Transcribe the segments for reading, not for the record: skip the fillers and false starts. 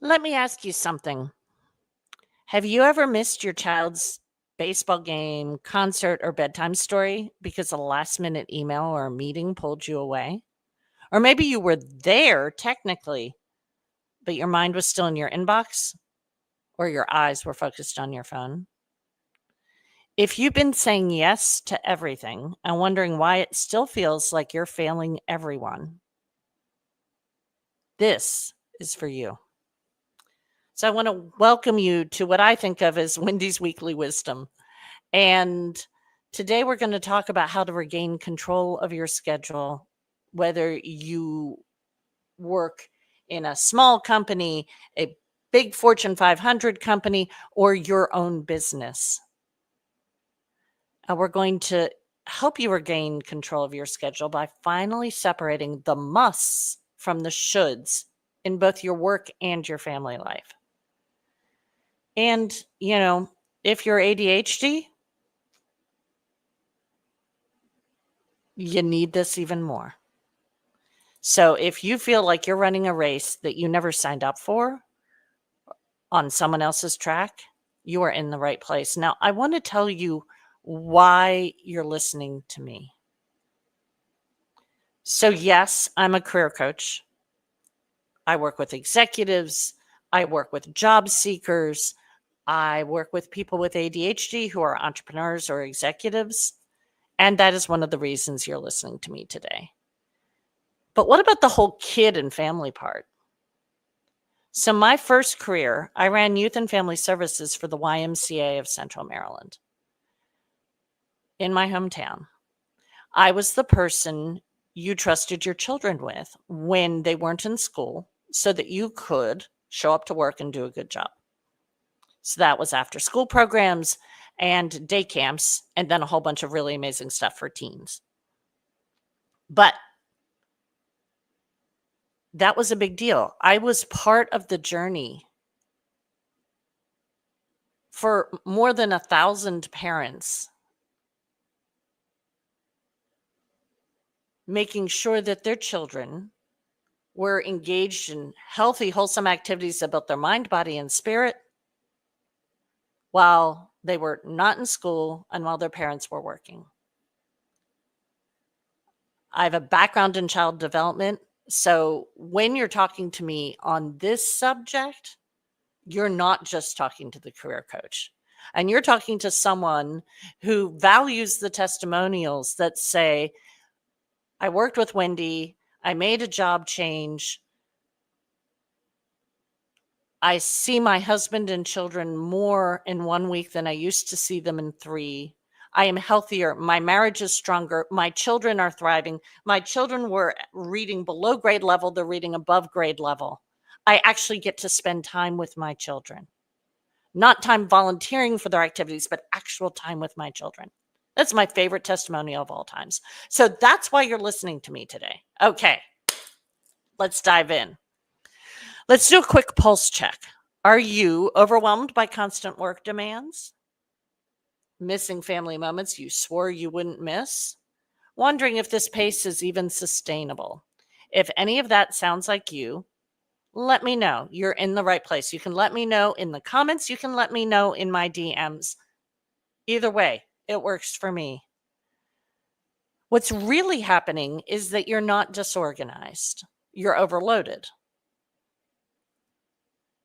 Let me ask you something. Have you ever missed your child's baseball game, concert, or bedtime story because a last minute email or a meeting pulled you away? Or maybe you were there technically, but your mind was still in your inbox or your eyes were focused on your phone? If you've been saying yes to everything and wondering why it still feels like you're failing everyone, this is for you. So I want to welcome you to what I think of as Wendy's Weekly Wisdom. And today we're going to talk about how to regain control of your schedule, whether you work in a small company, a big Fortune 500 company, or your own business. We're going to help you regain control of your schedule by finally separating the musts from the shoulds in both your work and your family life. And, if you're ADHD, you need this even more. So if you feel like you're running a race that you never signed up for on someone else's track, you are in the right place. Now, I want to tell you why you're listening to me. So, yes, I'm a career coach. I work with executives. I work with job seekers. I work with people with ADHD who are entrepreneurs or executives. And that is one of the reasons you're listening to me today. But what about the whole kid and family part? So my first career, I ran youth and family services for the YMCA of Central Maryland in my hometown. I was the person you trusted your children with when they weren't in school so that you could show up to work and do a good job. So that was after school programs and day camps, and then a whole bunch of really amazing stuff for teens. But that was a big deal. I was part of the journey for more than 1,000 parents, making sure that their children were engaged in healthy, wholesome activities that built their mind, body, and spirit while they were not in school and while their parents were working. I have a background in child development. So when you're talking to me on this subject, you're not just talking to the career coach. And you're talking to someone who values the testimonials that say, I worked with Wendy, I made a job change, I see my husband and children more in 1 week than I used to see them in 3. I am healthier. My marriage is stronger. My children are thriving. My children were reading below grade level. They're reading above grade level. I actually get to spend time with my children, not time volunteering for their activities, but actual time with my children. That's my favorite testimonial of all times. So that's why you're listening to me today. Okay, let's dive in. Let's do a quick pulse check. Are you overwhelmed by constant work demands? Missing family moments you swore you wouldn't miss? Wondering if this pace is even sustainable? If any of that sounds like you, let me know. You're in the right place. You can let me know in the comments. You can let me know in my DMs. Either way, it works for me. What's really happening is that you're not disorganized. You're overloaded.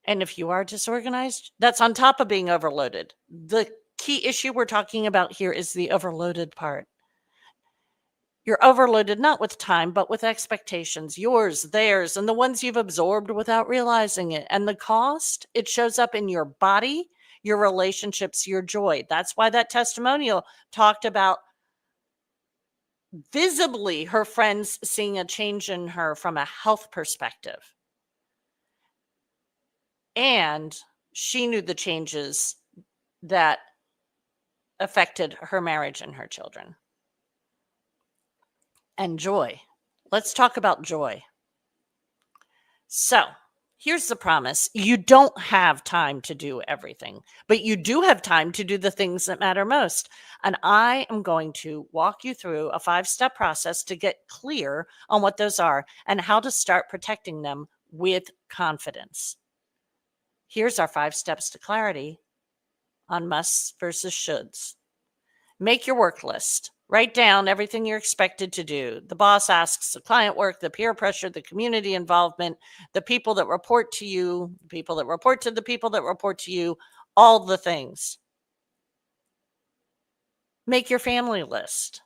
And if you are disorganized, that's on top of being overloaded. The key issue we're talking about here is the overloaded part. You're overloaded not with time, but with expectations, yours, theirs, and the ones you've absorbed without realizing it. And the cost, it shows up in your body, your relationships, your joy. That's why that testimonial talked about visibly her friends seeing a change in her from a health perspective. And she knew the changes that affected her marriage and her children. And joy. Let's talk about joy. So here's the promise. You don't have time to do everything, but you do have time to do the things that matter most. And I am going to walk you through a 5-step process to get clear on what those are and how to start protecting them with confidence. Here's our 5 steps to clarity on musts versus shoulds. Make your work list. Write down everything you're expected to do. The boss asks, the client work, the peer pressure, the community involvement, the people that report to you, the people that report to the people that report to you, all the things. Make your family list.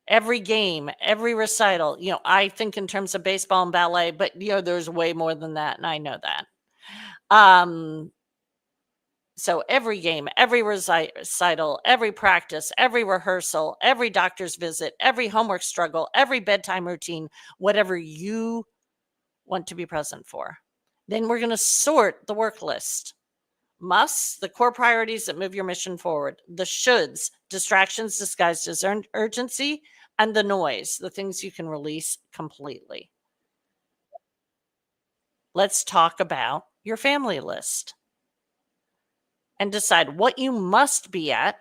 Every game, every recital. I think in terms of baseball and ballet, but there's way more than that, and I know that. So every game, every recital, every practice, every rehearsal, every doctor's visit, every homework struggle, every bedtime routine, whatever you want to be present for. Then we're going to sort the work list. Musts, the core priorities that move your mission forward. The shoulds, distractions disguised as urgency. And the noise, the things you can release completely. Let's talk about your family list and decide what you must be at,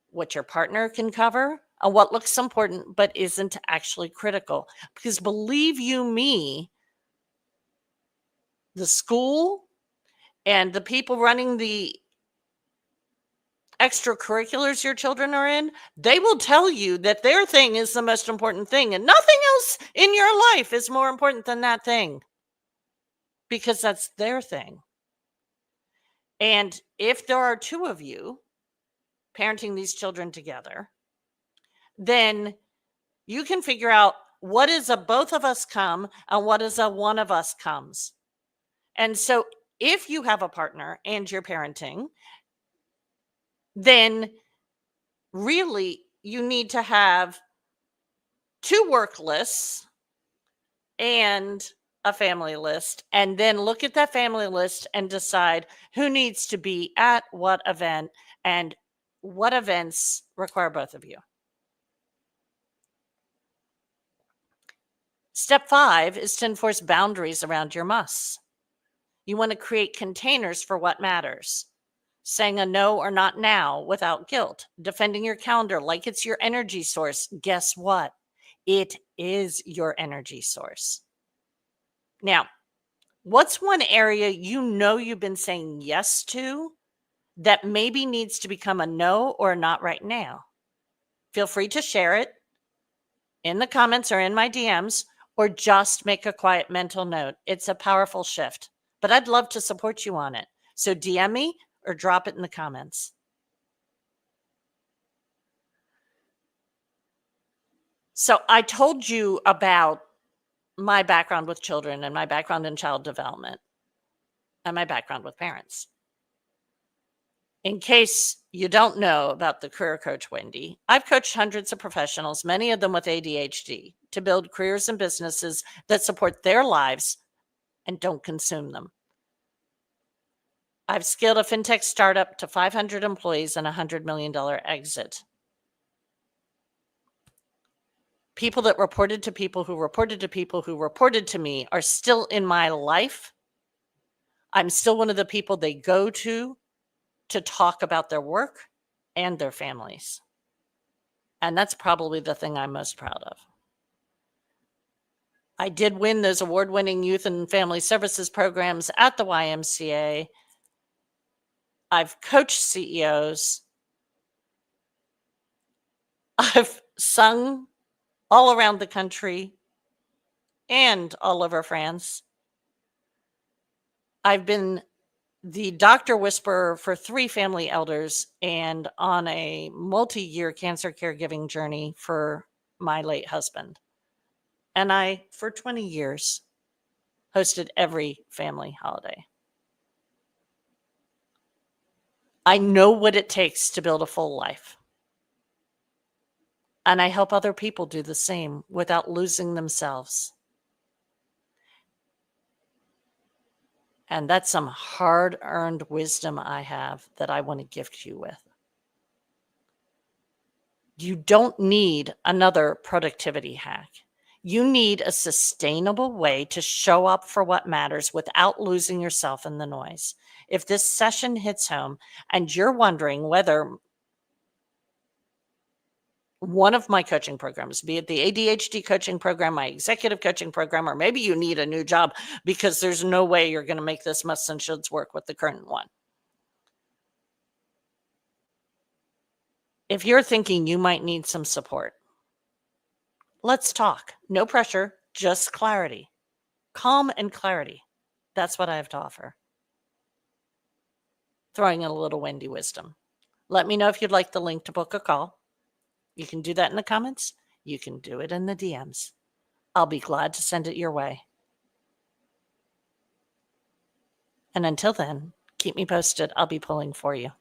what your partner can cover, and what looks important but isn't actually critical. Because believe you me, the school and the people running the extracurriculars your children are in, they will tell you that their thing is the most important thing, and nothing else in your life is more important than that thing, because that's their thing. And if there are 2 of you parenting these children together, then you can figure out what is a both of us come and what is a one of us comes. And so if you have a partner and you're parenting, then really you need to have 2 work lists and a family list, and then look at that family list and decide who needs to be at what event and what events require both of you. Step 5 is to enforce boundaries around your musts. You want to create containers for what matters. Saying a no or not now without guilt. Defending your calendar like it's your energy source. Guess what? It is your energy source. Now, what's one area you've been saying yes to that maybe needs to become a no or a not right now? Feel free to share it in the comments or in my DMs, or just make a quiet mental note. It's a powerful shift, but I'd love to support you on it. So DM me or drop it in the comments. So I told you about my background with children and my background in child development and my background with parents. In case you don't know about the career coach Wendy, I've coached hundreds of professionals, many of them with ADHD, to build careers and businesses that support their lives and don't consume them. I've scaled a fintech startup to 500 employees and a $100 million exit. People that reported to people who reported to people who reported to me are still in my life. I'm still one of the people they go to talk about their work and their families. And that's probably the thing I'm most proud of. I did win those award-winning youth and family services programs at the YMCA. I've coached CEOs. I've sung all around the country and all over France. I've been the doctor whisperer for 3 family elders and on a multi-year cancer caregiving journey for my late husband. And I, for 20 years, hosted every family holiday. I know what it takes to build a full life. And I help other people do the same without losing themselves. And that's some hard-earned wisdom I have that I want to gift you with. You don't need another productivity hack. You need a sustainable way to show up for what matters without losing yourself in the noise. If this session hits home and you're wondering whether one of my coaching programs, be it the ADHD coaching program, my executive coaching program, or maybe you need a new job because there's no way you're going to make this must and shoulds work with the current one. If you're thinking you might need some support, let's talk. No pressure, just clarity. Calm and clarity. That's what I have to offer. Throwing in a little windy wisdom. Let me know if you'd like the link to book a call. You can do that in the comments. You can do it in the DMs. I'll be glad to send it your way. And until then, keep me posted. I'll be pulling for you.